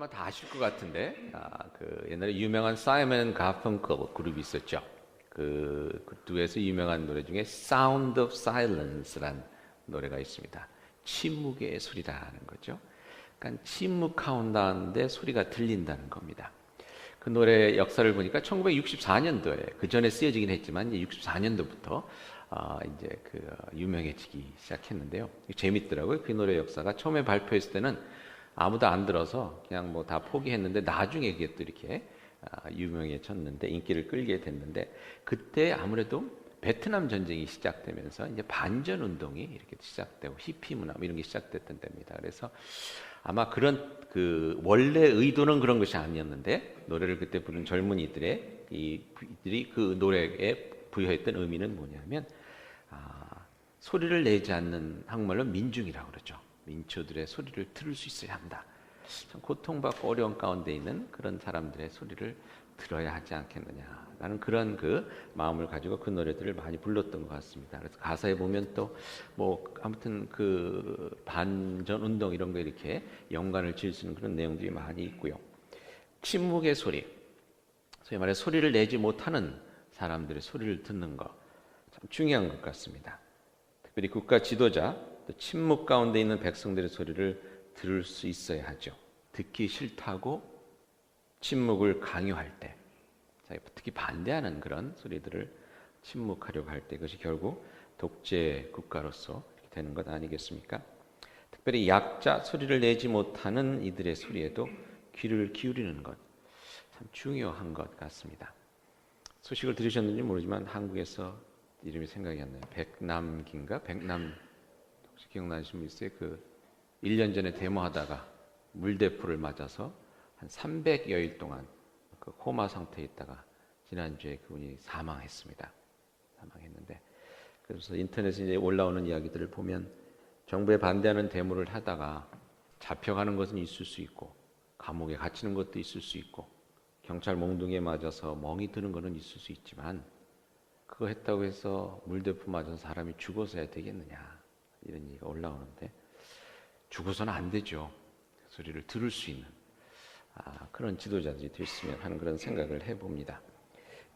아마 다 아실 것 같은데, 그 옛날에 유명한 사이먼 가펑클 그룹이 있었죠. 그 두에서 유명한 노래 중에 Sound of Silence라는 노래가 있습니다. 침묵의 소리라는 거죠. 그러니까 침묵하온다는데 소리가 들린다는 겁니다. 그 노래 역사를 보니까 1964년도에 그 전에 쓰여지긴 했지만 64년도부터 이제 그 유명해지기 시작했는데요. 재밌더라고요. 그 노래 역사가 처음에 발표했을 때는 아무도 안 들어서 그냥 뭐 다 포기했는데 나중에 그게 또 이렇게 유명해졌는데 인기를 끌게 됐는데 그때 아무래도 베트남 전쟁이 시작되면서 이제 반전 운동이 이렇게 시작되고 히피 문화 이런 게 시작됐던 때입니다. 그래서 아마 그런 그 원래 의도는 그런 것이 아니었는데 노래를 그때 부른 젊은이들의 이들이 그 노래에 부여했던 의미는 뭐냐면 소리를 내지 않는 한국말로 민중이라고 그러죠. 민초들의 소리를 들을 수 있어야 한다. 참 고통받고 어려운 가운데 있는 그런 사람들의 소리를 들어야 하지 않겠느냐라는 그런 그 마음을 가지고 그 노래들을 많이 불렀던 것 같습니다. 그래서 가사에 보면 또 뭐 아무튼 그 반전 운동 이런 거 이렇게 연관을 지을 수 있는 그런 내용들이 많이 있고요. 침묵의 소리, 소위 말해 소리를 내지 못하는 사람들의 소리를 듣는 거 참 중요한 것 같습니다. 특별히 국가 지도자, 또 침묵 가운데 있는 백성들의 소리를 들을 수 있어야 하죠. 듣기 싫다고 침묵을 강요할 때, 특히 반대하는 그런 소리들을 침묵하려고 할 때 그것이 결국 독재 국가로서 되는 것 아니겠습니까? 특별히 약자, 소리를 내지 못하는 이들의 소리에도 귀를 기울이는 것 참 중요한 것 같습니다. 소식을 들으셨는지 모르지만 한국에서 이름이 생각이 안 나요. 백남기인가? 백남 혹시 기억나시는 분 있어요? 그 1년 전에 데모하다가 물대포를 맞아서 한 300여일 동안 그 코마 상태에 있다가 지난주에 그분이 사망했습니다. 사망했는데 그래서 인터넷에 이제 올라오는 이야기들을 보면 정부에 반대하는 데모를 하다가 잡혀가는 것은 있을 수 있고 감옥에 갇히는 것도 있을 수 있고 경찰 몽둥이에 맞아서 멍이 드는 것은 있을 수 있지만 그거 했다고 해서 물대포 맞은 사람이 죽어서야 되겠느냐 이런 얘기가 올라오는데 죽어서는 안 되죠. 소리를 들을 수 있는 그런 지도자들이 됐으면 하는 그런 생각을 해봅니다.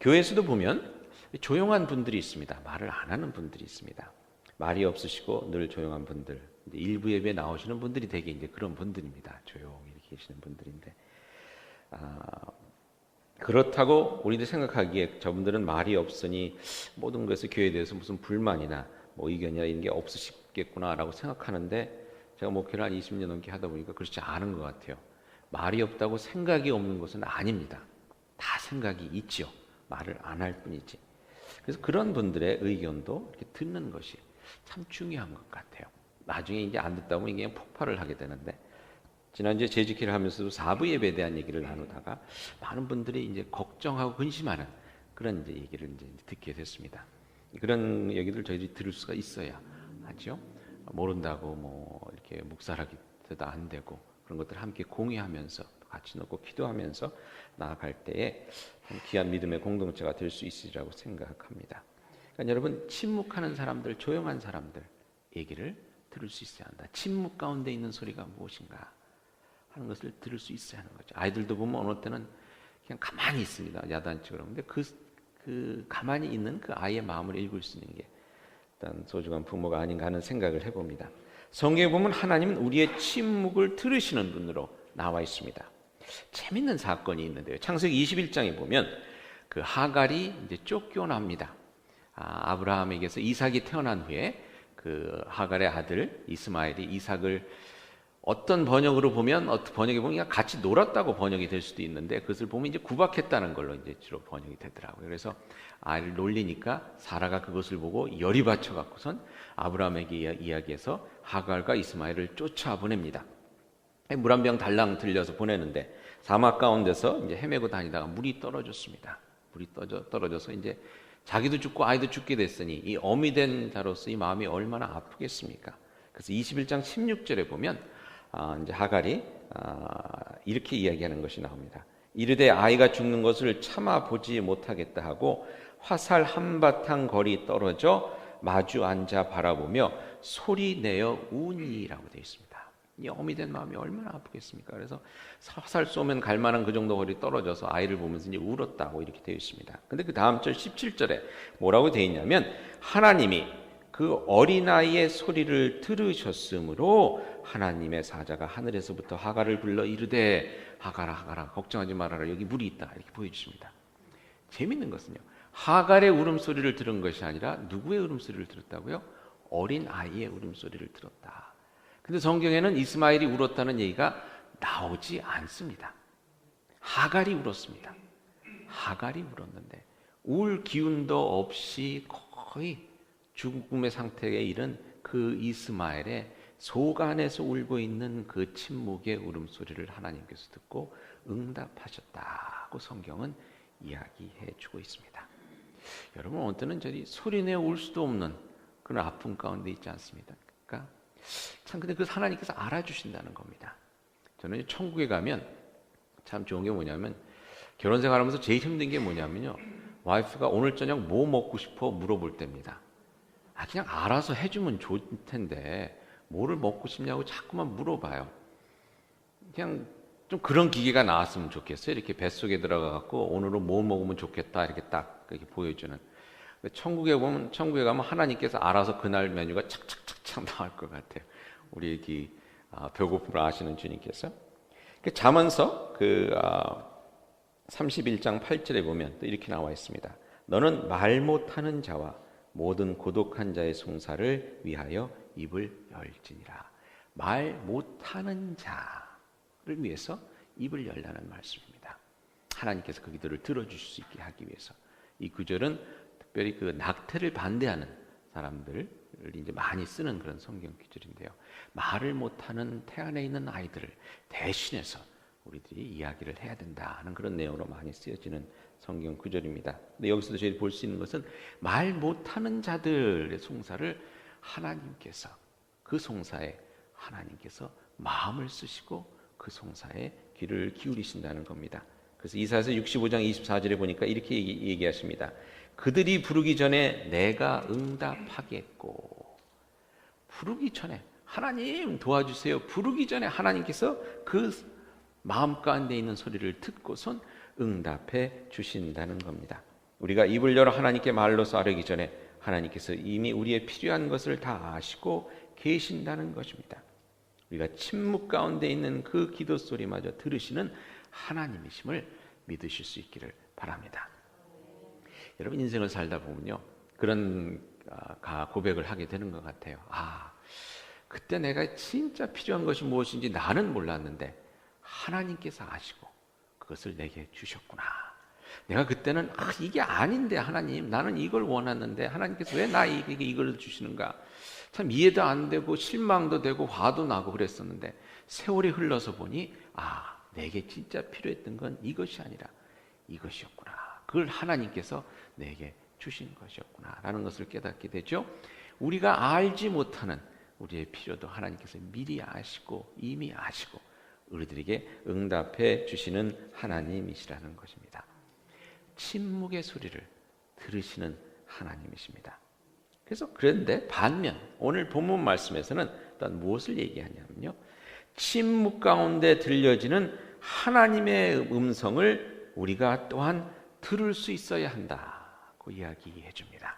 교회에서도 보면 조용한 분들이 있습니다. 말을 안 하는 분들이 있습니다. 말이 없으시고 늘 조용한 분들, 일부 예배에 나오시는 분들이 되게 이제 그런 분들입니다. 조용히 계시는 분들인데 그렇다고 우리도 생각하기에 저분들은 말이 없으니 모든 것에 교회에 대해서 무슨 불만이나 뭐 의견이나 이런 게 없으시겠구나라고 생각하는데 제가 목회를 한 20년 넘게 하다 보니까 그렇지 않은 것 같아요. 말이 없다고 생각이 없는 것은 아닙니다. 다 생각이 있죠. 말을 안 할 뿐이지. 그래서 그런 분들의 의견도 이렇게 듣는 것이 참 중요한 것 같아요. 나중에 이제 안 듣다 보면 이게 폭발을 하게 되는데 지난주에 재직기를 하면서도 4부 예배에 대한 얘기를 나누다가 많은 분들이 이제 걱정하고 근심하는 그런 이제 얘기를 이제 듣게 됐습니다. 그런 얘기들 저희들이 들을 수가 있어야 하죠. 모른다고 뭐 이렇게 묵살하기도 안 되고 그런 것들 함께 공유하면서 같이 놓고 기도하면서 나아갈 때에 귀한 믿음의 공동체가 될 수 있으리라고 생각합니다. 그러니까 여러분 침묵하는 사람들, 조용한 사람들 얘기를 들을 수 있어야 한다. 침묵 가운데 있는 소리가 무엇인가 하는 것을 들을 수 있어야 하는 거죠. 아이들도 보면 어느 때는 그냥 가만히 있습니다. 야단치고 그런데 그 가만히 있는 그 아이의 마음을 읽을 수 있는 게 일단 소중한 부모가 아닌가 하는 생각을 해봅니다. 성경에 보면 하나님은 우리의 침묵을 들으시는 분으로 나와 있습니다. 재밌는 사건이 있는데요. 창세기 21장에 보면 그 하갈이 이제 쫓겨납니다. 아브라함에게서 이삭이 태어난 후에 그 하갈의 아들 이스마엘이 이삭을 어떤 번역으로 보면 번역에 보면 같이 놀았다고 번역이 될 수도 있는데 그것을 보면 이제 구박했다는 걸로 이제 주로 번역이 되더라고요. 그래서 아이를 놀리니까 사라가 그것을 보고 열이 받쳐 갖고선 아브라함에게 이야기해서 하갈과 이스마엘을 쫓아보냅니다. 물 한 병 달랑 들려서 보내는데 사막 가운데서 이제 헤매고 다니다가 물이 떨어졌습니다. 물이 떨어져서 이제 자기도 죽고 아이도 죽게 됐으니 이 어미 된 자로서 이 마음이 얼마나 아프겠습니까? 그래서 21장 16절에 보면 이제 하갈이 이렇게 이야기하는 것이 나옵니다. 이르되 아이가 죽는 것을 참아 보지 못하겠다 하고 화살 한바탕 거리 떨어져 마주 앉아 바라보며 소리 내어 우니라고 되어 있습니다. 이 어미 된 마음이 얼마나 아프겠습니까? 그래서 화살 쏘면 갈 만한 그 정도 거리 떨어져서 아이를 보면서 이제 울었다고 이렇게 되어 있습니다. 근데 그 다음 절 17절에 뭐라고 되어 있냐면 하나님이 그 어린아이의 소리를 들으셨으므로 하나님의 사자가 하늘에서부터 하갈을 불러 이르되 하갈아 하갈아 걱정하지 말아라 여기 물이 있다 이렇게 보여주십니다. 재밌는 것은요. 하갈의 울음소리를 들은 것이 아니라 누구의 울음소리를 들었다고요? 어린아이의 울음소리를 들었다. 근데 성경에는 이스마엘이 울었다는 얘기가 나오지 않습니다. 하갈이 울었습니다. 하갈이 울었는데 울 기운도 없이 거의 죽음의 상태에 이른 그 이스마엘의 속 안에서 울고 있는 그 침묵의 울음소리를 하나님께서 듣고 응답하셨다고 성경은 이야기해 주고 있습니다. 여러분 어느 때는 저희 소리내어 울 수도 없는 그런 아픔 가운데 있지 않습니까? 참 근데 그 하나님께서 알아주신다는 겁니다. 저는 천국에 가면 참 좋은 게 뭐냐면 결혼 생활하면서 제일 힘든 게 뭐냐면요. 와이프가 오늘 저녁 뭐 먹고 싶어 물어볼 때입니다. 그냥 알아서 해주면 좋을 텐데 뭐를 먹고 싶냐고 자꾸만 물어봐요. 그냥 좀 그런 기계가 나왔으면 좋겠어요. 이렇게 뱃속에 들어가 갖고 오늘은 뭐 먹으면 좋겠다 이렇게 딱 이렇게 보여주는. 천국에 가면 하나님께서 알아서 그날 메뉴가 착착착착 나올 것 같아요. 우리 여기 배고픔을 아시는 주님께서. 잠언서 31장 8절에 보면 또 이렇게 나와 있습니다. 너는 말 못하는 자와 모든 고독한 자의 송사를 위하여 입을 열지니라. 말 못하는 자를 위해서 입을 열라는 말씀입니다. 하나님께서 그들을 들어주실 수 있게 하기 위해서. 이 구절은 특별히 그 낙태를 반대하는 사람들을 이제 많이 쓰는 그런 성경 구절인데요. 말을 못하는 태안에 있는 아이들을 대신해서 우리들이 이야기를 해야 된다는 그런 내용으로 많이 쓰여지는 성경 구절입니다. 근데 여기서도 저희 볼 수 있는 것은 말 못하는 자들의 송사를 하나님께서 그 송사에 하나님께서 마음을 쓰시고 그 송사에 귀를 기울이신다는 겁니다. 그래서 이사야서 65장 24절에 보니까 이렇게 얘기하십니다. 그들이 부르기 전에 내가 응답하겠고. 부르기 전에 하나님 도와주세요. 부르기 전에 하나님께서 그 마음 가운데 있는 소리를 듣고선 응답해 주신다는 겁니다. 우리가 입을 열어 하나님께 말로서 아뢰기 전에 하나님께서 이미 우리의 필요한 것을 다 아시고 계신다는 것입니다. 우리가 침묵 가운데 있는 그 기도 소리마저 들으시는 하나님이심을 믿으실 수 있기를 바랍니다. 여러분 인생을 살다 보면요 그런 고백을 하게 되는 것 같아요. 그때 내가 진짜 필요한 것이 무엇인지 나는 몰랐는데 하나님께서 아시고 그것을 내게 주셨구나. 내가 그때는 이게 아닌데 하나님 나는 이걸 원했는데 하나님께서 왜 나에게 이걸 주시는가. 참 이해도 안 되고 실망도 되고 화도 나고 그랬었는데 세월이 흘러서 보니 내게 진짜 필요했던 건 이것이 아니라 이것이었구나. 그걸 하나님께서 내게 주신 것이었구나 라는 것을 깨닫게 되죠. 우리가 알지 못하는 우리의 필요도 하나님께서 미리 아시고 이미 아시고 우리들에게 응답해 주시는 하나님이시라는 것입니다. 침묵의 소리를 들으시는 하나님이십니다. 그런데 반면 오늘 본문 말씀에서는 일단 무엇을 얘기하냐면요. 침묵 가운데 들려지는 하나님의 음성을 우리가 또한 들을 수 있어야 한다고 이야기해 줍니다.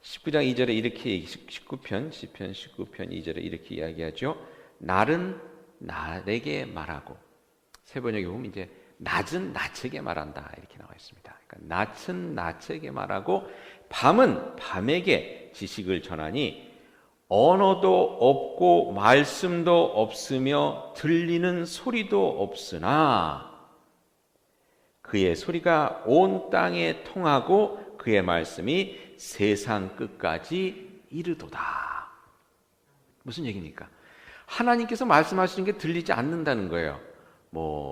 19장 2절에 이렇게 시편 19편 2절에 이렇게 이야기하죠. 날은 날에게 말하고 세 번역에 보면 이제 낮은 낯에게 말한다 이렇게 나와 있습니다. 그러니까 낯은 낯에게 말하고 밤은 밤에게 지식을 전하니 언어도 없고 말씀도 없으며 들리는 소리도 없으나 그의 소리가 온 땅에 통하고 그의 말씀이 세상 끝까지 이르도다. 무슨 얘기입니까? 하나님께서 말씀하시는 게 들리지 않는다는 거예요.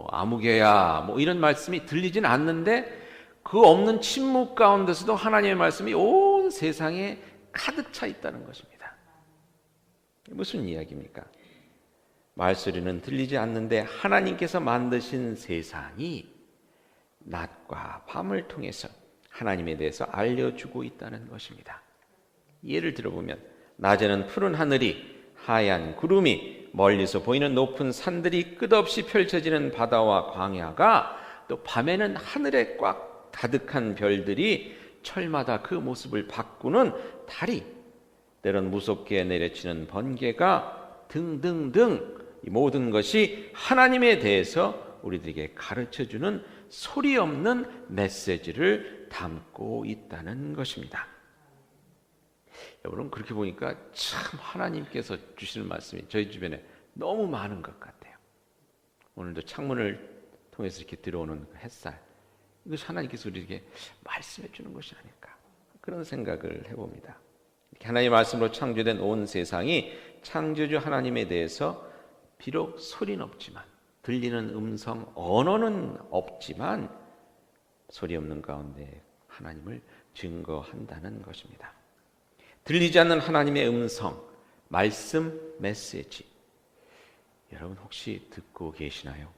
아무개야 이런 말씀이 들리진 않는데 그 없는 침묵 가운데서도 하나님의 말씀이 온 세상에 가득 차 있다는 것입니다. 무슨 이야기입니까? 말소리는 들리지 않는데 하나님께서 만드신 세상이 낮과 밤을 통해서 하나님에 대해서 알려주고 있다는 것입니다. 예를 들어보면 낮에는 푸른 하늘이 하얀 구름이 멀리서 보이는 높은 산들이 끝없이 펼쳐지는 바다와 광야가, 또 밤에는 하늘에 꽉 가득한 별들이, 철마다 그 모습을 바꾸는 달이, 때론 무섭게 내려치는 번개가 등등등, 이 모든 것이 하나님에 대해서 우리들에게 가르쳐주는 소리 없는 메시지를 담고 있다는 것입니다. 여러분, 그렇게 보니까 참 하나님께서 주시는 말씀이 저희 주변에 너무 많은 것 같아요. 오늘도 창문을 통해서 이렇게 들어오는 그 햇살, 이것이 하나님께서 우리에게 말씀해 주는 것이 아닐까, 그런 생각을 해봅니다. 이렇게 하나님의 말씀으로 창조된 온 세상이 창조주 하나님에 대해서 비록 소리는 없지만, 들리는 음성, 언어는 없지만 소리 없는 가운데 하나님을 증거한다는 것입니다. 들리지 않는 하나님의 음성, 말씀, 메시지, 여러분 혹시 듣고 계시나요?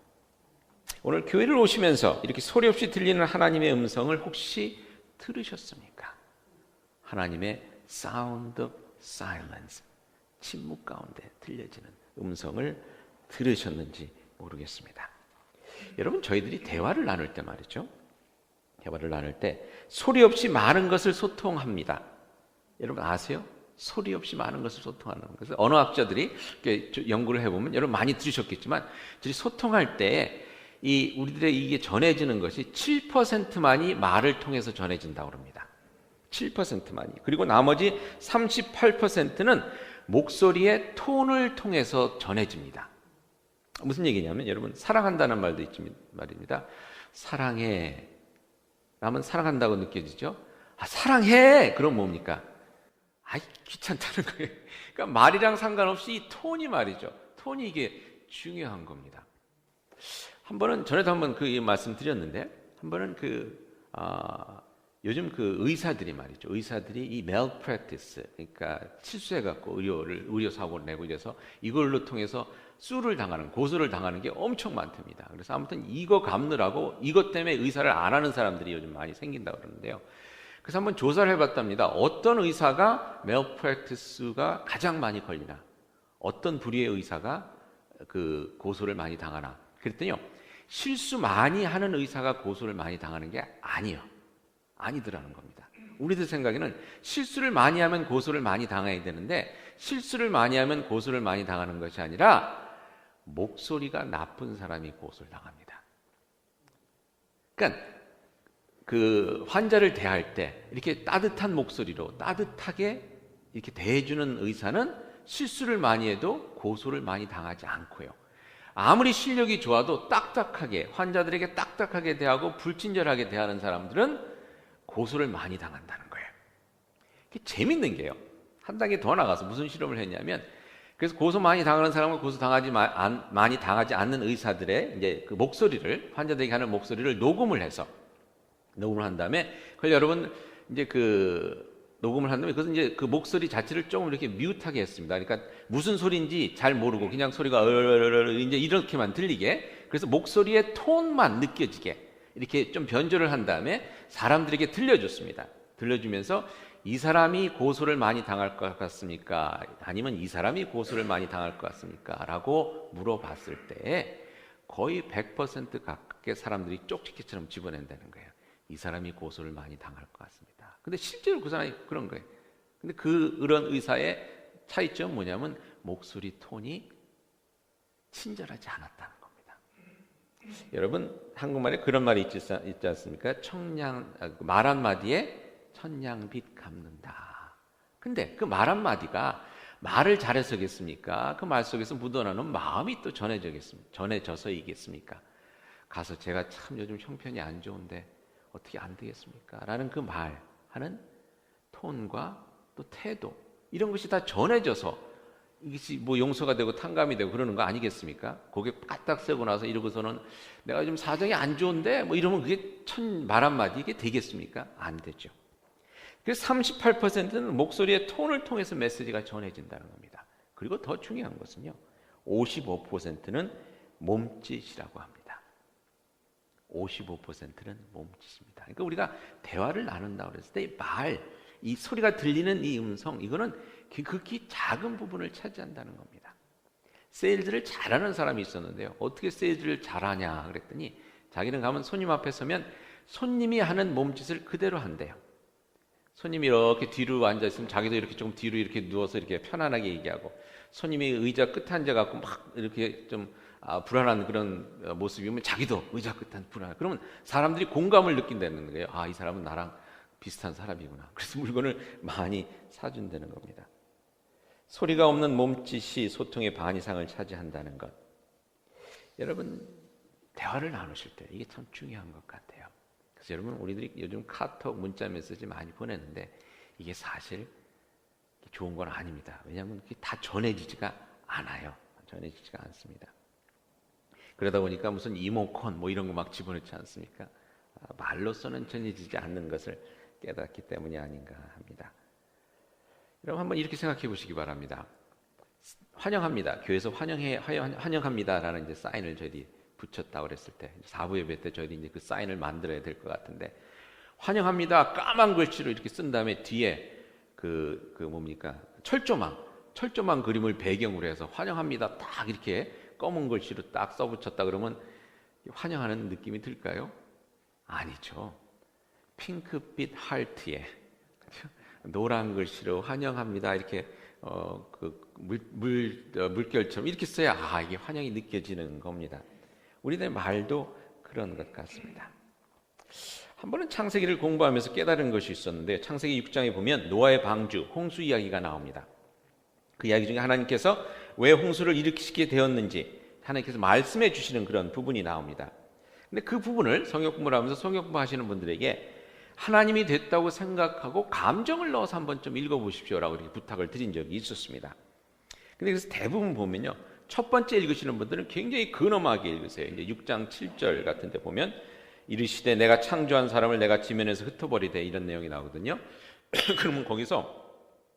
오늘 교회를 오시면서 이렇게 소리 없이 들리는 하나님의 음성을 혹시 들으셨습니까? 하나님의 Sound of Silence, 침묵 가운데 들려지는 음성을 들으셨는지 모르겠습니다. 여러분, 저희들이 대화를 나눌 때 말이죠, 대화를 나눌 때 소리 없이 많은 것을 소통합니다. 여러분 아세요? 소리 없이 많은 것을 소통하는 것을 언어학자들이 연구를 해보면, 여러분 많이 들으셨겠지만, 저희 소통할 때 우리들의 이게 전해지는 것이 7%만이 말을 통해서 전해진다고 합니다. 7%만이. 그리고 나머지 38%는 목소리의 톤을 통해서 전해집니다. 무슨 얘기냐면, 여러분 사랑한다는 말도 있지 말입니다. 사랑해. 라면 사랑한다고 느껴지죠? 사랑해! 그럼 뭡니까? 귀찮다는 거예요. 그러니까 말이랑 상관없이 이 톤이 말이죠. 톤이 이게 중요한 겁니다. 한 번은, 전에도 한번 그 말씀 드렸는데, 한 번은 요즘 그 의사들이 말이죠. 의사들이 이 malpractice, 그러니까 실수해갖고 의료 사고를 내고 이래서 이걸로 통해서 수를 당하는, 고소를 당하는 게 엄청 많답니다. 그래서 아무튼 이거 갚느라고 이것 때문에 의사를 안 하는 사람들이 요즘 많이 생긴다고 그러는데요. 그래서 한번 조사를 해봤답니다. 어떤 의사가 malpractice가 가장 많이 걸리나, 어떤 부류의 의사가 그 고소를 많이 당하나. 그랬더니요, 실수 많이 하는 의사가 고소를 많이 당하는 게 아니더라는 겁니다. 우리들 생각에는 실수를 많이 하면 고소를 많이 당해야 되는데, 실수를 많이 하면 고소를 많이 당하는 것이 아니라 목소리가 나쁜 사람이 고소를 당합니다. 그러니까 그 환자를 대할 때 이렇게 따뜻한 목소리로 따뜻하게 이렇게 대해주는 의사는 실수를 많이 해도 고소를 많이 당하지 않고요. 아무리 실력이 좋아도 딱딱하게, 환자들에게 딱딱하게 대하고 불친절하게 대하는 사람들은 고소를 많이 당한다는 거예요. 이게 재밌는 게요, 한 단계 더 나가서 무슨 실험을 했냐면, 그래서 고소 많이 당하는 사람은 고소 많이 당하지 않는 의사들의 이제 그 목소리를, 환자들에게 하는 목소리를 녹음을 한 다음에, 그걸 여러분 이제 녹음을 한 다음에, 그것은 이제 그 목소리 자체를 조금 이렇게 뮤트하게 했습니다. 그러니까 무슨 소리인지 잘 모르고 그냥 소리가 이제 이렇게만 들리게, 그래서 목소리의 톤만 느껴지게 이렇게 좀 변조를 한 다음에 사람들에게 들려줬습니다. 들려주면서 이 사람이 고소를 많이 당할 것 같습니까? 아니면 이 사람이 고소를 많이 당할 것 같습니까? 라고 물어봤을 때 거의 100% 가깝게 사람들이 쪽지기처럼 집어낸다는 거예요. 이 사람이 고소를 많이 당할 것 같습니다. 근데 실제로 그 사람이 그런 거예요. 근데 그런 의사의 차이점은 뭐냐면, 목소리 톤이 친절하지 않았다는 겁니다. 여러분, 한국말에 그런 말이 있지 않습니까? 말 한마디에 천냥빚 갚는다. 근데 그 말 한마디가 말을 잘해서겠습니까? 그 말 속에서 묻어나는 마음이 또 전해져서이겠습니까? 가서 제가 참 요즘 형편이 안 좋은데 어떻게 안 되겠습니까? 라는 그 말하는 톤과 또 태도, 이런 것이 다 전해져서 이것이 뭐 용서가 되고 탕감이 되고 그러는 거 아니겠습니까? 고개 까딱 세고 나서 이러고서는 내가 좀 사정이 안 좋은데 뭐 이러면 그게 말 한마디 이게 되겠습니까? 안 되죠. 그래서 38%는 목소리의 톤을 통해서 메시지가 전해진다는 겁니다. 그리고 더 중요한 것은요, 55%는 몸짓이라고 합니다. 55%는 몸짓입니다. 그러니까 우리가 대화를 나눈다고 했을 때 이 소리가 들리는 이 음성, 이거는 극히 작은 부분을 차지한다는 겁니다. 세일즈를 잘하는 사람이 있었는데요. 어떻게 세일즈를 잘하냐 그랬더니 자기는 가면 손님 앞에 서면 손님이 하는 몸짓을 그대로 한대요. 손님이 이렇게 뒤로 앉아 있으면 자기도 이렇게 조금 뒤로 이렇게 누워서 이렇게 편안하게 얘기하고, 손님이 의자 끝에 앉아 갖고 막 이렇게 좀 불안한 그런 모습이면 자기도 의자 끝에 불안해. 그러면 사람들이 공감을 느낀다는 거예요. 이 사람은 나랑 비슷한 사람이구나. 그래서 물건을 많이 사준다는 겁니다. 소리가 없는 몸짓이 소통의 반 이상을 차지한다는 것. 여러분, 대화를 나누실 때 이게 참 중요한 것 같아요. 그래서 여러분, 우리들이 요즘 카톡, 문자 메시지 많이 보내는데 이게 사실 좋은 건 아닙니다. 왜냐하면 그게 다 전해지지가 않아요. 전해지지가 않습니다. 그러다 보니까 무슨 이모콘 뭐 이런 거 막 집어넣지 않습니까? 말로서는 전해지지 않는 것을 깨닫기 때문이 아닌가 합니다. 여러분, 한번 이렇게 생각해 보시기 바랍니다. 환영합니다. 교회에서 환영합니다라는 이제 사인을 저희들이 붙였다고 그랬을 때, 4부 예배 때 저희들이 이제 그 사인을 만들어야 될 것 같은데, 환영합니다 까만 글씨로 이렇게 쓴 다음에 뒤에 뭡니까? 철조망 그림을 배경으로 해서 환영합니다 딱 이렇게 검은 글씨로 딱 써붙였다 그러면 환영하는 느낌이 들까요? 아니죠. 핑크빛 하트에 노란 글씨로 환영합니다 이렇게 물결처럼 이렇게 써야 이게 환영이 느껴지는 겁니다. 우리들의 말도 그런 것 같습니다. 한 번은 창세기를 공부하면서 깨달은 것이 있었는데, 창세기 6장에 보면 노아의 방주, 홍수 이야기가 나옵니다. 그 이야기 중에 하나님께서 왜 홍수를 일으키게 되었는지 하나님께서 말씀해 주시는 그런 부분이 나옵니다. 근데 그 부분을 성경 공부를 하면서 성경 공부하시는 분들에게 하나님이 됐다고 생각하고 감정을 넣어서 한번 좀 읽어보십시오라고 이렇게 부탁을 드린 적이 있었습니다. 근데 그래서 대부분 보면요, 첫 번째 읽으시는 분들은 굉장히 근엄하게 읽으세요. 이제 6장 7절 같은 데 보면 이르시되 내가 창조한 사람을 내가 지면에서 흩어버리되, 이런 내용이 나오거든요. 그러면 거기서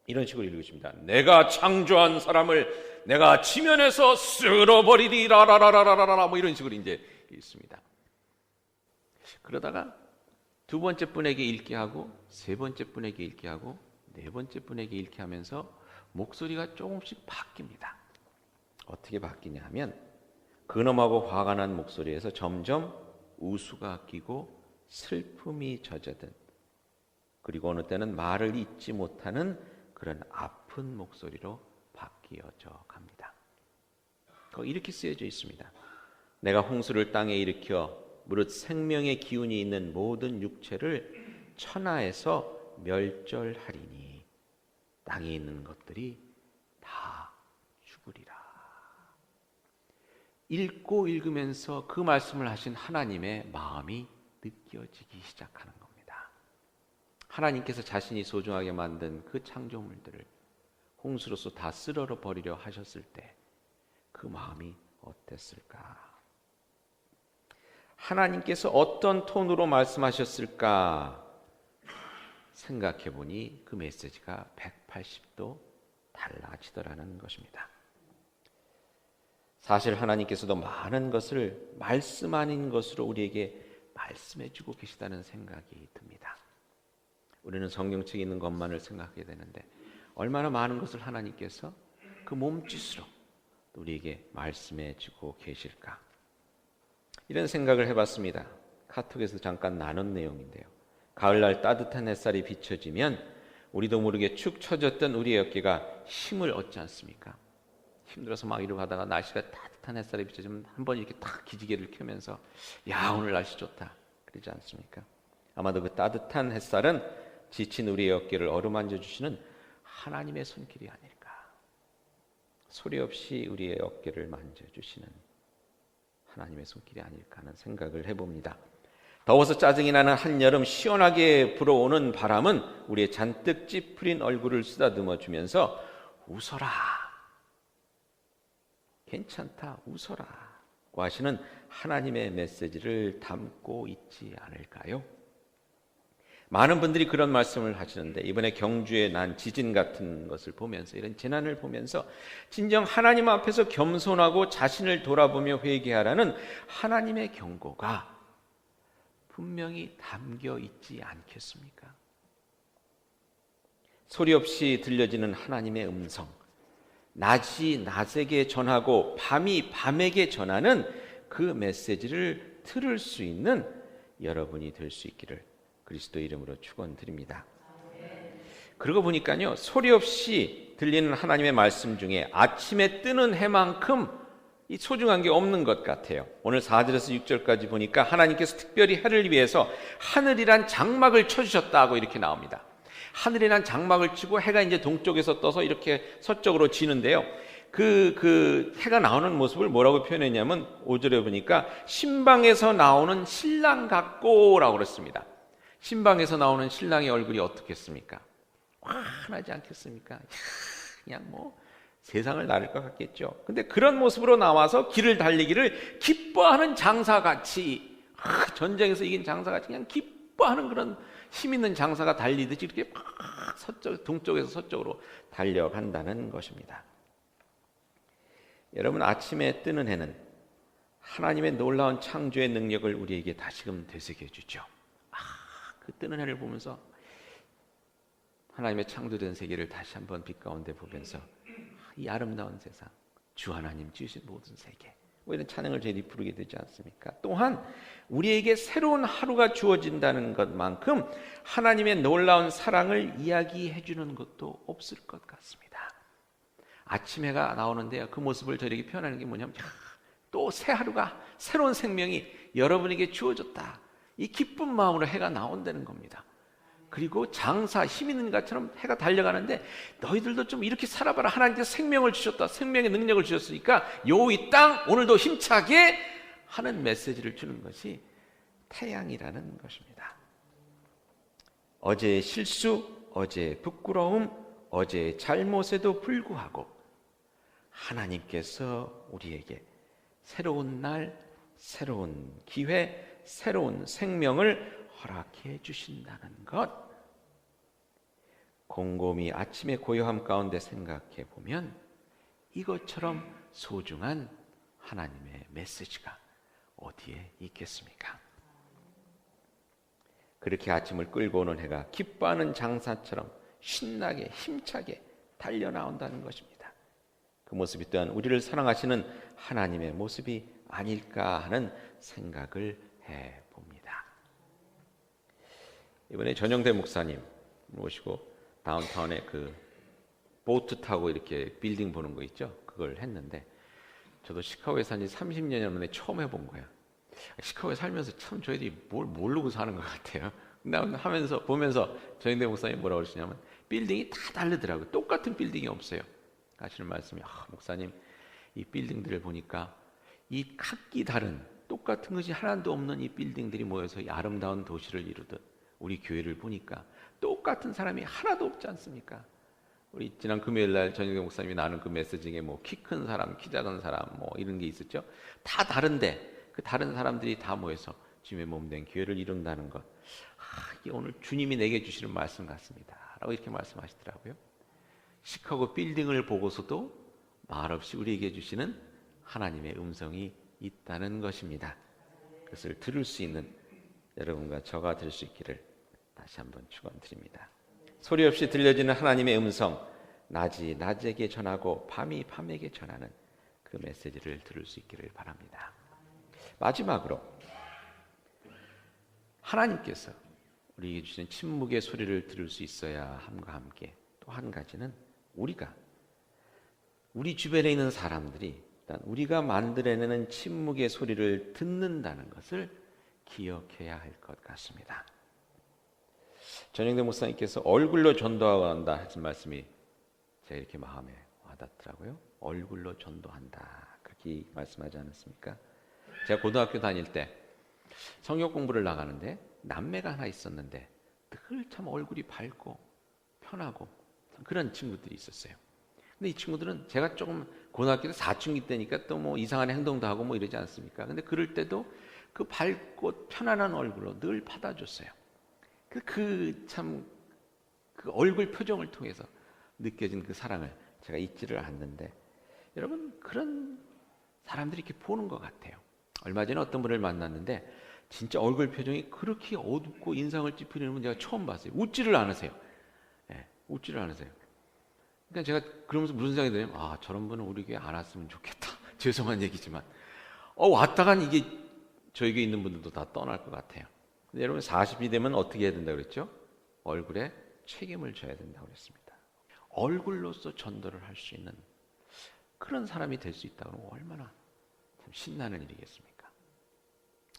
이런 식으로 읽으십니다. 내가 창조한 사람을 내가 지면에서 쓸어버리리라라라라라라, 뭐 이런 식으로 이제 읽습니다. 그러다가 두 번째 분에게 읽게 하고, 세 번째 분에게 읽게 하고, 네 번째 분에게 읽게 하면서 목소리가 조금씩 바뀝니다. 어떻게 바뀌냐 하면 근엄하고 화가 난 목소리에서 점점 우수가 끼고 슬픔이 젖어든, 그리고 어느 때는 말을 잇지 못하는 그런 아픈 목소리로 바뀌어져 갑니다. 이렇게 쓰여져 있습니다. 내가 홍수를 땅에 일으켜 무릇 생명의 기운이 있는 모든 육체를 천하에서 멸절하리니 땅에 있는 것들이 다 죽으리라. 읽고 읽으면서 그 말씀을 하신 하나님의 마음이 느껴지기 시작하는 겁니다. 하나님께서 자신이 소중하게 만든 그 창조물들을 홍수로서 다 쓸어 버리려 하셨을 때 그 마음이 어땠을까? 하나님께서 어떤 톤으로 말씀하셨을까 생각해 보니 그 메시지가 180도 달라지더라는 것입니다. 사실 하나님께서도 많은 것을 말씀 아닌 것으로 우리에게 말씀해 주고 계시다는 생각이 듭니다. 우리는 성경책에 있는 것만을 생각하게 되는데 얼마나 많은 것을 하나님께서 그 몸짓으로 우리에게 말씀해 주고 계실까? 이런 생각을 해봤습니다. 카톡에서 잠깐 나눈 내용인데요. 가을날 따뜻한 햇살이 비춰지면 우리도 모르게 축 처졌던 우리의 어깨가 힘을 얻지 않습니까? 힘들어서 막 이러고 가다가 날씨가 따뜻한 햇살이 비춰지면 한번 이렇게 탁 기지개를 켜면서 야, 오늘 날씨 좋다 그러지 않습니까? 아마도 그 따뜻한 햇살은 지친 우리의 어깨를 어루만져 주시는 하나님의 손길이 아닐까. 소리 없이 우리의 어깨를 만져주시는 하나님의 손길이 아닐까 하는 생각을 해봅니다. 더워서 짜증이 나는 한여름 시원하게 불어오는 바람은 우리의 잔뜩 찌푸린 얼굴을 쓰다듬어 주면서 웃어라, 괜찮다, 웃어라 고 하시는 하나님의 메시지를 담고 있지 않을까요? 많은 분들이 그런 말씀을 하시는데 이번에 경주에 난 지진 같은 것을 보면서, 이런 재난을 보면서 진정 하나님 앞에서 겸손하고 자신을 돌아보며 회개하라는 하나님의 경고가 분명히 담겨 있지 않겠습니까? 소리 없이 들려지는 하나님의 음성, 낮이 낮에게 전하고 밤이 밤에게 전하는 그 메시지를 들을 수 있는 여러분이 될 수 있기를 그리스도 이름으로 축원드립니다. 그러고 보니까요, 소리 없이 들리는 하나님의 말씀 중에 아침에 뜨는 해만큼 이 소중한 게 없는 것 같아요. 오늘 4절에서 6절까지 보니까 하나님께서 특별히 해를 위해서 하늘이란 장막을 쳐주셨다고 이렇게 나옵니다. 하늘이란 장막을 치고 해가 이제 동쪽에서 떠서 이렇게 서쪽으로 지는데요. 그 해가 나오는 모습을 뭐라고 표현했냐면 5절에 보니까 신방에서 나오는 신랑 같고라고 그랬습니다. 신방에서 나오는 신랑의 얼굴이 어떻겠습니까? 환하지 않겠습니까? 그냥 뭐 세상을 나를 것 같겠죠. 근데 그런 모습으로 나와서 길을 달리기를 기뻐하는 장사같이, 전쟁에서 이긴 장사같이 그냥 기뻐하는 그런 힘 있는 장사가 달리듯이 이렇게 막 동쪽에서 서쪽으로 달려간다는 것입니다. 여러분, 아침에 뜨는 해는 하나님의 놀라운 창조의 능력을 우리에게 다시금 되새겨 주죠. 그 뜨는 해를 보면서 하나님의 창조된 세계를 다시 한번 빛 가운데 보면서 이 아름다운 세상, 주 하나님 지으신 모든 세계, 뭐 이런 찬양을 저희들이 부르게 되지 않습니까? 또한 우리에게 새로운 하루가 주어진다는 것만큼 하나님의 놀라운 사랑을 이야기해 주는 것도 없을 것 같습니다. 아침 해가 나오는데요, 그 모습을 저에게 표현하는 게 뭐냐면 또 새 하루가, 새로운 생명이 여러분에게 주어졌다, 이 기쁜 마음으로 해가 나온다는 겁니다. 그리고 장사, 힘 있는 것처럼 해가 달려가는데 너희들도 좀 이렇게 살아봐라. 하나님께서 생명을 주셨다, 생명의 능력을 주셨으니까 요 이 땅 오늘도 힘차게 하는 메시지를 주는 것이 태양이라는 것입니다. 어제의 실수, 어제의 부끄러움, 어제의 잘못에도 불구하고 하나님께서 우리에게 새로운 날, 새로운 기회, 새로운 생명을 허락해 주신다는 것, 곰곰이 아침의 고요함 가운데 생각해 보면 이것처럼 소중한 하나님의 메시지가 어디에 있겠습니까? 그렇게 아침을 끌고 오는 해가 기뻐하는 장사처럼 신나게 힘차게 달려나온다는 것입니다. 그 모습이 또한 우리를 사랑하시는 하나님의 모습이 아닐까 하는 생각을 해봅니다. 이번에 전영대 목사님 모시고 다운타운에 그 보트 타고 이렇게 빌딩 보는 거 있죠? 그걸 했는데 저도 시카고에 산 지 30년 만에 처음 해본 거예요. 시카고에 살면서 참 저희들이 뭘 모르고 사는 것 같아요. 근데 보면서 전영대 목사님 뭐라고 그러시냐면 빌딩이 다 다르더라고요. 똑같은 빌딩이 없어요. 하시는 말씀이, 목사님 이 빌딩들을 보니까 이 각기 다른 똑같은 것이 하나도 없는 이 빌딩들이 모여서 이 아름다운 도시를 이루듯 우리 교회를 보니까 똑같은 사람이 하나도 없지 않습니까? 우리 지난 금요일 날 전영대 목사님이 나눈 그 메시지 중에 뭐 키 큰 사람, 키 작은 사람 뭐 이런 게 있었죠. 다 다른데 그 다른 사람들이 다 모여서 주님의 몸된 교회를 이룬다는 것, 이게 오늘 주님이 내게 주시는 말씀 같습니다 라고 이렇게 말씀하시더라고요. 시카고 빌딩을 보고서도 말없이 우리에게 주시는 하나님의 음성이 있다는 것입니다. 그것을 들을 수 있는 여러분과 저가 될 수 있기를 다시 한번 축원드립니다. 소리 없이 들려지는 하나님의 음성, 낮이 낮에게 전하고 밤이 밤에게 전하는 그 메시지를 들을 수 있기를 바랍니다. 마지막으로 하나님께서 우리에게 주시는 침묵의 소리를 들을 수 있어야 함과 함께 또 한 가지는 우리 주변에 있는 사람들이 일단 우리가 만들어내는 침묵의 소리를 듣는다는 것을 기억해야 할 것 같습니다. 전영대 목사님께서 얼굴로 전도한다 하신 말씀이 제가 이렇게 마음에 와닿더라고요. 얼굴로 전도한다, 그렇게 말씀하지 않았습니까? 제가 고등학교 다닐 때 성역 공부를 나가는데 남매가 하나 있었는데 늘 참 얼굴이 밝고 편하고 그런 친구들이 있었어요. 근데 이 친구들은 제가 조금 고등학교 때 사춘기 때니까 또 뭐 이상한 행동도 하고 뭐 이러지 않습니까? 근데 그럴 때도 그 밝고 편안한 얼굴로 늘 받아줬어요. 그 얼굴 표정을 통해서 느껴진 그 사랑을 제가 잊지를 않는데, 여러분 그런 사람들이 이렇게 보는 것 같아요. 얼마 전에 어떤 분을 만났는데 진짜 얼굴 표정이 그렇게 어둡고 인상을 찌푸리는 분 제가 처음 봤어요. 웃지를 않으세요. 웃지를 않으세요. 그러니까 제가 그러면서 무슨 생각이 드냐면, 아, 저런 분은 우리 교회 안 왔으면 좋겠다. 죄송한 얘기지만. 왔다간 이게 저희 교회 있는 분들도 다 떠날 것 같아요. 근데 여러분 40이 되면 어떻게 해야 된다고 그랬죠? 얼굴에 책임을 져야 된다고 그랬습니다. 얼굴로서 전도를 할 수 있는 그런 사람이 될 수 있다고 하면 얼마나 참 신나는 일이겠습니까?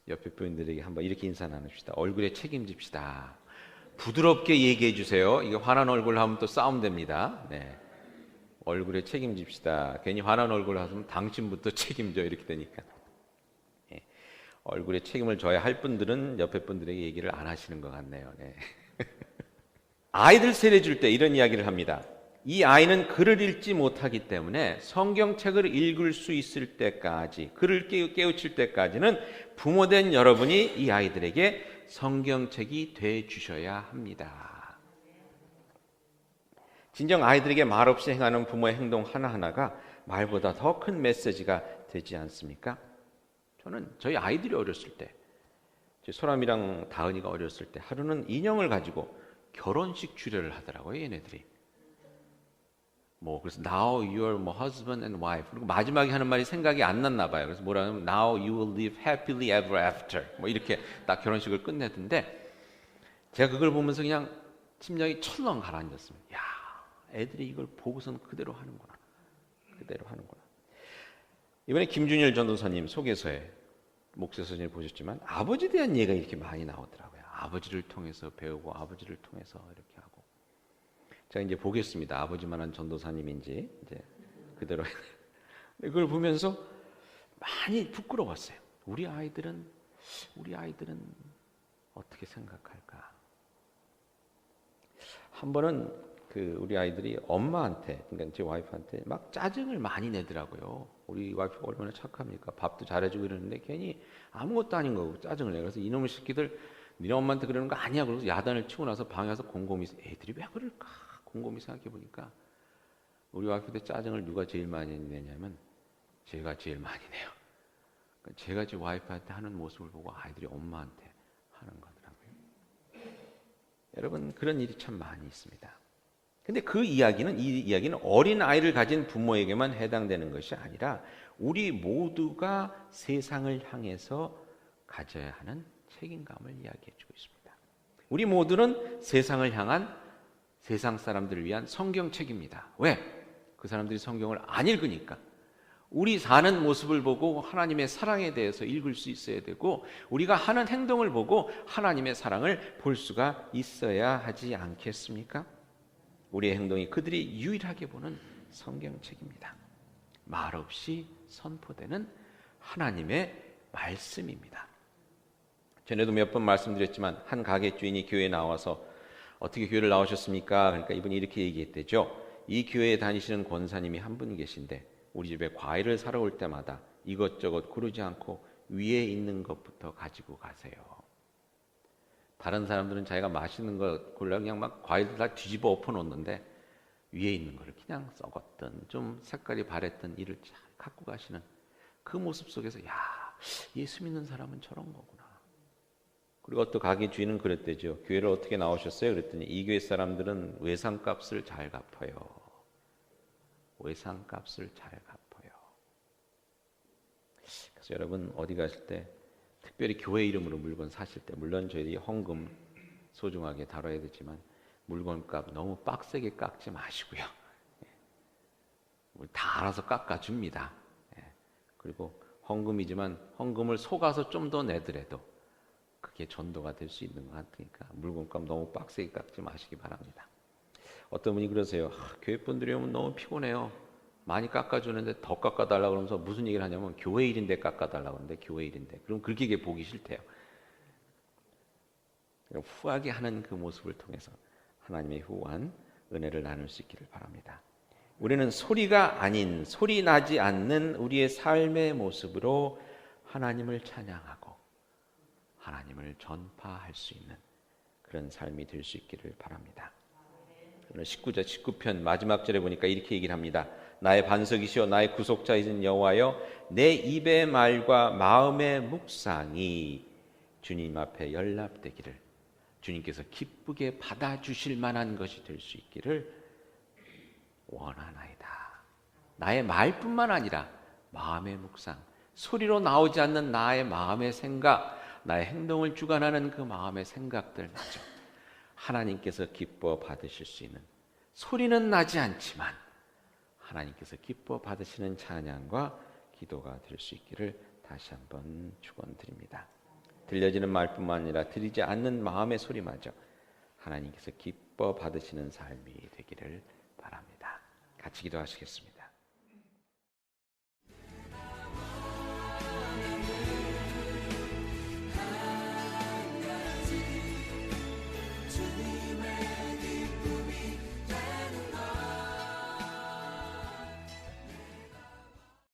옆에 분들에게 한번 이렇게 인사 나눕시다. 얼굴에 책임집시다. 부드럽게 얘기해 주세요. 이게 화난 얼굴 하면 또 싸움 됩니다. 네. 얼굴에 책임집시다. 괜히 화난 얼굴 하면 당신부터 책임져 이렇게 되니까. 네. 얼굴에 책임을 져야 할 분들은 옆에 분들에게 얘기를 안 하시는 것 같네요. 네. 아이들 세례 줄 때 이런 이야기를 합니다. 이 아이는 글을 읽지 못하기 때문에 성경책을 읽을 수 있을 때까지, 글을 깨우칠 때까지는 부모된 여러분이 이 아이들에게 성경책이 돼 주셔야 합니다. 진정 아이들에게 말없이 행하는 부모의 행동 하나하나가 말보다 더 큰 메시지가 되지 않습니까? 저는 저희 아이들이 어렸을 때, 소람이랑 다은이가 어렸을 때 하루는 인형을 가지고 결혼식 주례를 하더라고요, 얘네들이. 그래서 now you're my husband and wife. 그리고 마지막에 하는 말이 생각이 안 났나 봐요. 그래서 뭐라 하면 now you will live happily ever after. 이렇게 딱 결혼식을 끝내던데, 제가 그걸 보면서 그냥 심장이 철렁 가라앉았습니다. 야, 애들이 이걸 보고선 그대로 하는구나. 그대로 하는구나. 이번에 김준일 전도사님 소개서에 목사서전을 보셨지만 아버지에 대한 예가 이렇게 많이 나오더라고요. 아버지를 통해서 배우고 아버지를 통해서 이렇게 하고. 제가 이제 보겠습니다. 아버지만한 전도사님인지 이제 그대로. 그걸 보면서 많이 부끄러웠어요. 우리 아이들은 어떻게 생각할까? 한 번은 우리 아이들이 엄마한테, 그러니까 제 와이프한테 막 짜증을 많이 내더라고요. 우리 와이프가 얼마나 착합니까? 밥도 잘해주고 이러는데 괜히 아무것도 아닌 거고 짜증을 내요. 그래서 이놈의 새끼들, 니네 엄마한테 그러는 거 아니야. 그래서 야단을 치고 나서 방에 가서 곰곰이, 애들이 왜 그럴까? 곰곰이 생각해 보니까 우리 와이프한테 짜증을 누가 제일 많이 내냐면 제가 제일 많이 내요. 그러니까 제가 제 와이프한테 하는 모습을 보고 아이들이 엄마한테 하는 거더라고요. 여러분, 그런 일이 참 많이 있습니다. 근데 이 이야기는 어린 아이를 가진 부모에게만 해당되는 것이 아니라 우리 모두가 세상을 향해서 가져야 하는 책임감을 이야기해 주고 있습니다. 우리 모두는 세상을 향한, 세상 사람들을 위한 성경책입니다. 왜? 그 사람들이 성경을 안 읽으니까. 우리 사는 모습을 보고 하나님의 사랑에 대해서 읽을 수 있어야 되고, 우리가 하는 행동을 보고 하나님의 사랑을 볼 수가 있어야 하지 않겠습니까? 우리의 행동이 그들이 유일하게 보는 성경책입니다. 말없이 선포되는 하나님의 말씀입니다. 전에도 몇 번 말씀드렸지만 한 가게 주인이 교회에 나와서 어떻게 교회를 나오셨습니까? 그러니까 이분이 이렇게 얘기했대죠. 이 교회에 다니시는 권사님이 한 분 계신데 우리 집에 과일을 사러 올 때마다 이것저것 고르지 않고 위에 있는 것부터 가지고 가세요. 다른 사람들은 자기가 맛있는 거 골라 그냥 막 과일들 다 뒤집어 엎어놓는데 위에 있는 거를 그냥 썩었던 좀 색깔이 바랬던 이를 잘 갖고 가시는 그 모습 속에서, 야, 예수 믿는 사람은 저런 거구나. 그리고 또 가게 주인은 그랬대죠. 교회를 어떻게 나오셨어요? 그랬더니 이 교회 사람들은 외상값을 잘 갚아요. 외상값을 잘 갚아요. 그래서 여러분 어디 가실 때 특별히 교회 이름으로 물건 사실 때, 물론 저희들이 헌금 소중하게 다뤄야 되지만 물건값 너무 빡세게 깎지 마시고요. 다 알아서 깎아줍니다. 그리고 헌금이지만 헌금을 속아서 좀 더 내더라도 그게 전도가 될 수 있는 것 같으니까 물건값 너무 빡세게 깎지 마시기 바랍니다. 어떤 분이 그러세요. 교회 분들이 오면 너무 피곤해요. 많이 깎아주는데 더 깎아달라고 그러면서 무슨 얘기를 하냐면 교회 일인데 깎아달라고 하는데 교회 일인데. 그럼 그렇게 보기 싫대요. 후하게 하는 그 모습을 통해서 하나님의 후한 은혜를 나눌 수 있기를 바랍니다. 우리는 소리가 아닌, 소리 나지 않는 우리의 삶의 모습으로 하나님을 찬양하고 하나님을 전파할 수 있는 그런 삶이 될 수 있기를 바랍니다. 오늘 19편 마지막 절에 보니까 이렇게 얘기를 합니다. 나의 반석이시여 나의 구속자이신 여호와여, 내 입의 말과 마음의 묵상이 주님 앞에 연락되기를, 주님께서 기쁘게 받아주실 만한 것이 될 수 있기를 원하나이다. 나의 말뿐만 아니라 마음의 묵상, 소리로 나오지 않는 나의 마음의 생각, 나의 행동을 주관하는 그 마음의 생각들마저 하나님께서 기뻐 받으실 수 있는, 소리는 나지 않지만 하나님께서 기뻐 받으시는 찬양과 기도가 될 수 있기를 다시 한번 축원드립니다. 들려지는 말뿐만 아니라 들리지 않는 마음의 소리마저 하나님께서 기뻐 받으시는 삶이 되기를 바랍니다. 같이 기도하시겠습니다.